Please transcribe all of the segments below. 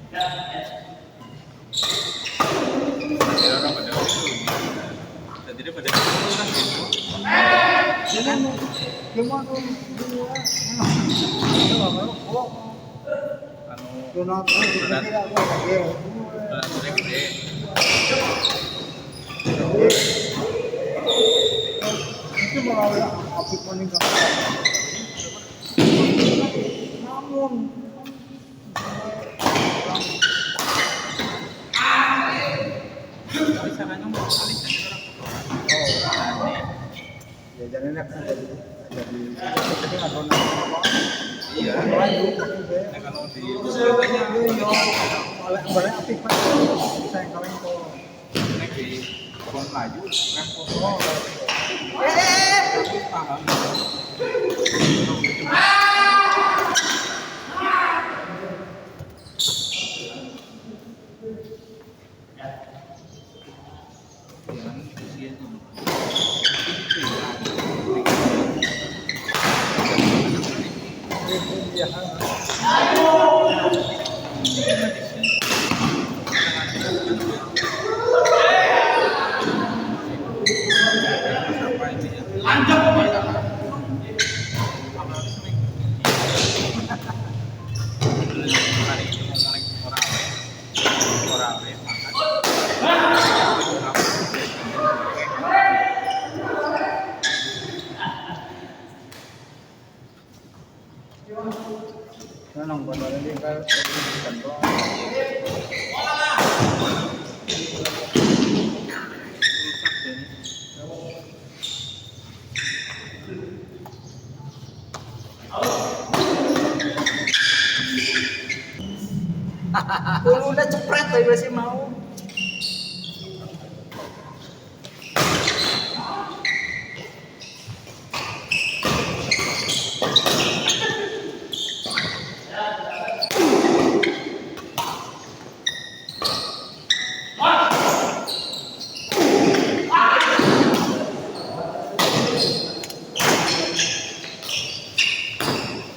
orang pada itu jadi dia pada itu kan gitu Gimana? Gimana? anu Donat gede aku gede. donatnya gede Itu melalui api kuning kan. Namun tapi caranya mau kali kan orang ya jadi enak sih jadi nggak donat apa. iya Lain pakai deh. nah kalau di sebelumnya Boleh api pak. Saya kalian kok. naik di pohon kayu rempong Oh, tapi paham jangan usia iya. Nang benar ini kan kantor. Kulo udah cepret tapi masih mau.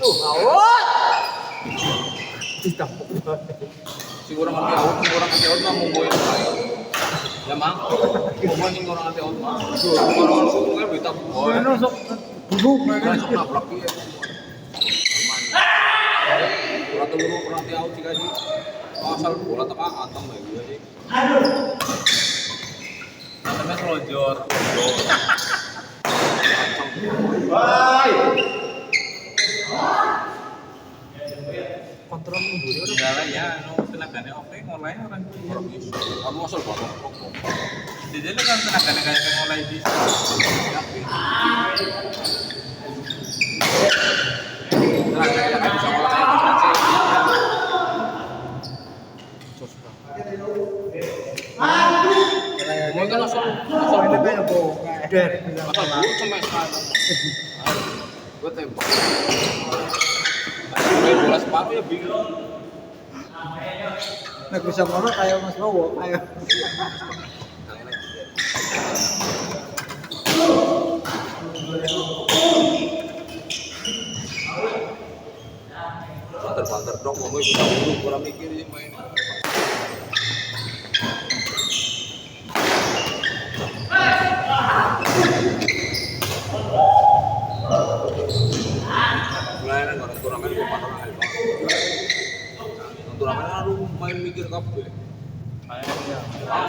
Tuh, awat. Ditampuk banget. si orang anti out mah mau boy ya mang mau sing orang anti out mah orang suku kan berita boy Bueno, sok duduk kan mereka. sok nabrak dia bola telur orang anti out sih kasih asal bola teka anteng bae gue sih namanya selonjor Kontrol mundur ya. enggak lah ya tenaganya oke ngoleh orang kamu asal bawa rokok jadi kan tenaganya kayak ngoleh di tenaganya kan bisa ngoleh kayak gue kan asal Ini kan apa? Kader. asal dulu cuma sekarang gue tembak main bola separuh ya bingung Nah, bisa mana kayak Mas Bowo, ayo. banter-banter dong ngomong bisa dulu kurang mikir sih main mulai kan orang turnamen gue patah lagi turnamen harus main mikir kabeh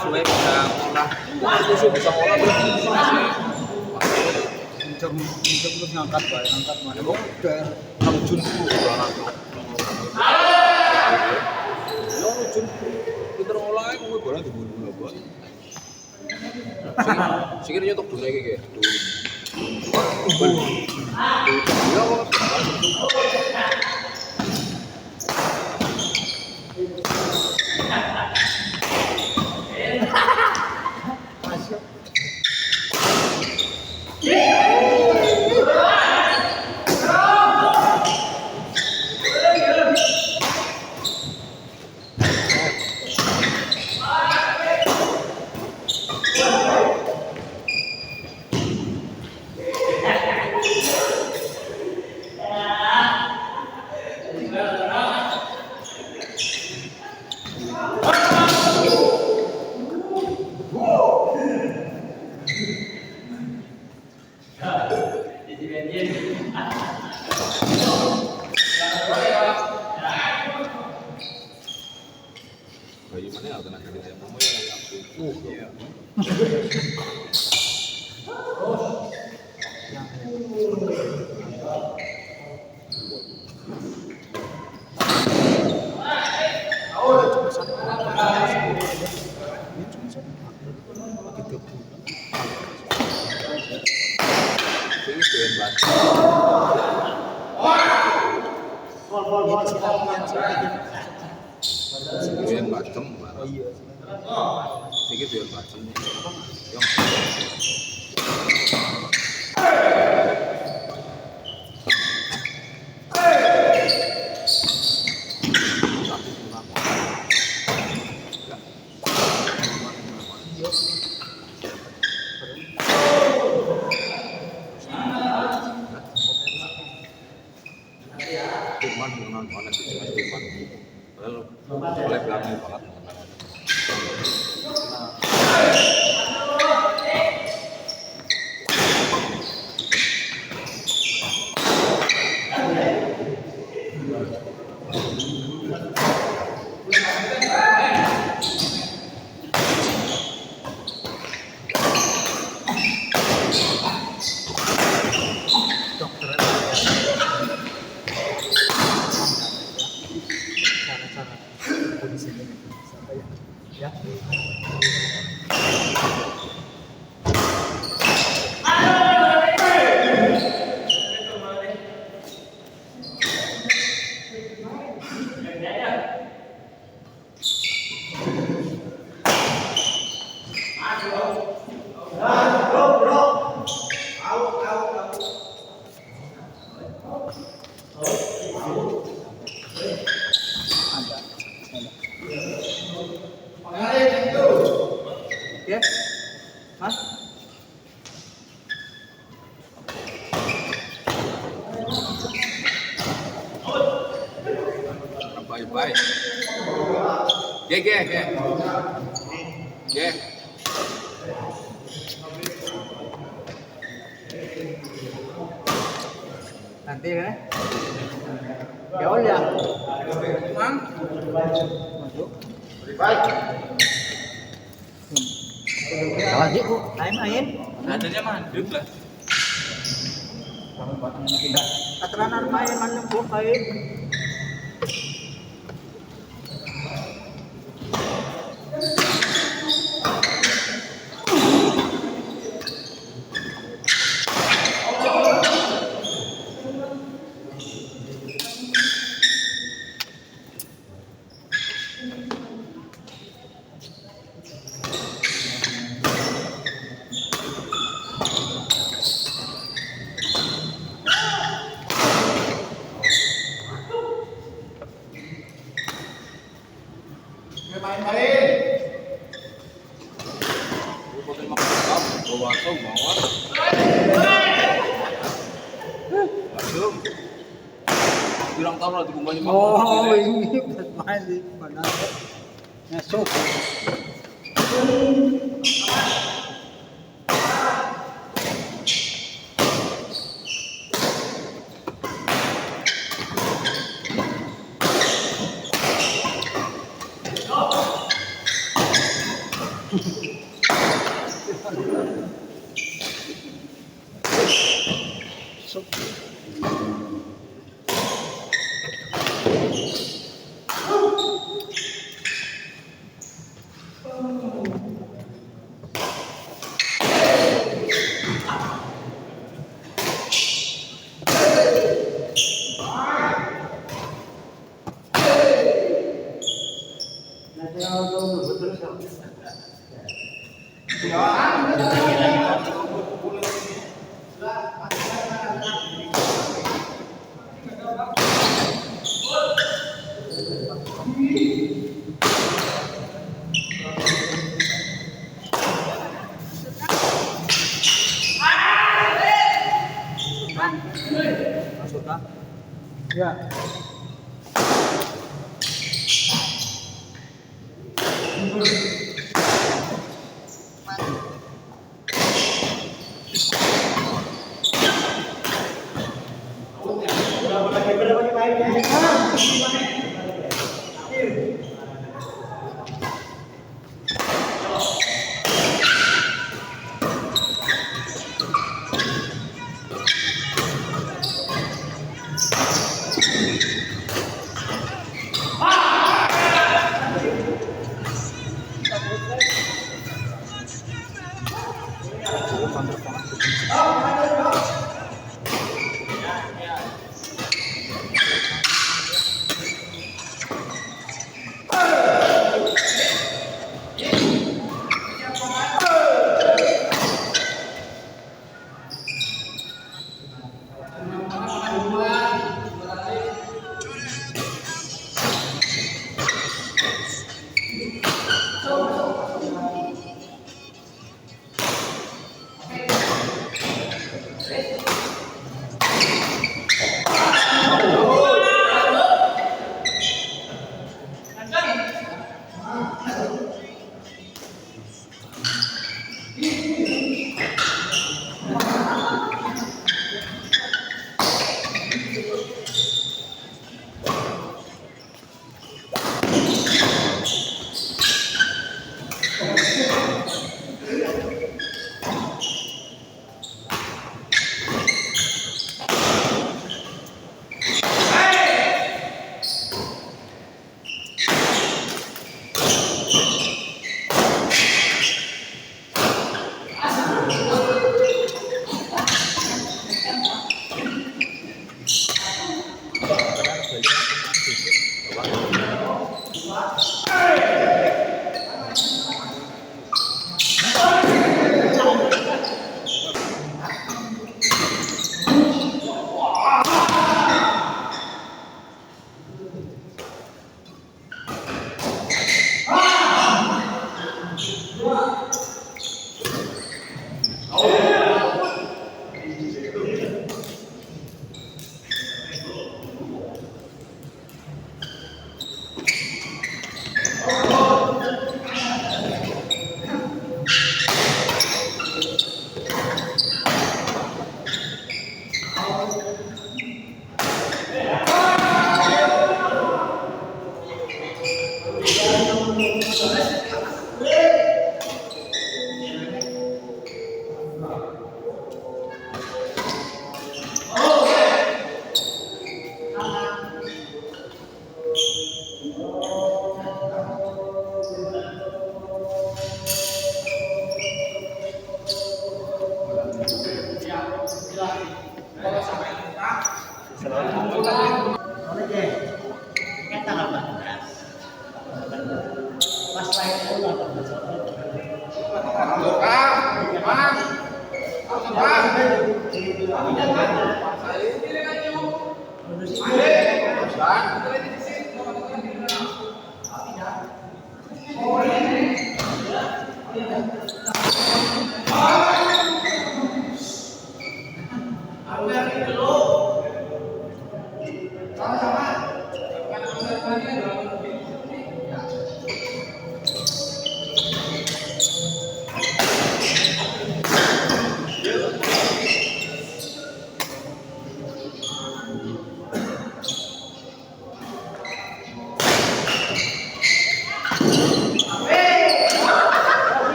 suwe bisa ngolah itu bisa ngolah berarti Jam terus ngangkat bae, ngangkat mana? Kader. kalau jun dulu anak lo jun pinter ngolah aja gue bola di bola buat sikit nyetok dulu lagi kayak ya Masuk. Bayi mana yang tenaga kerja kamu yang aku. Iya. Ini keren banget. Keren bacem. Oh iya. Ini keren bacem. Yang Firman mengenal banget sih Mas Firman. Padahal boleh berani banget. Cara-cara kondisi ini sampai ya. Oke, Mas. Bye-bye. Ge. Nanti kan? Ya udah. Mang. Masuk. Lagi Bu. Main. Adanya mandek lah. Tidak. Keterangan main mana Bu kain. Pakai makan bawa tau bawa. Langsung. Bilang tahu lah di rumahnya Bang. Oh, ini main di mana? Masuk. Masukkan. Ya.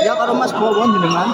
Ya karo Mas Bawon jenengan.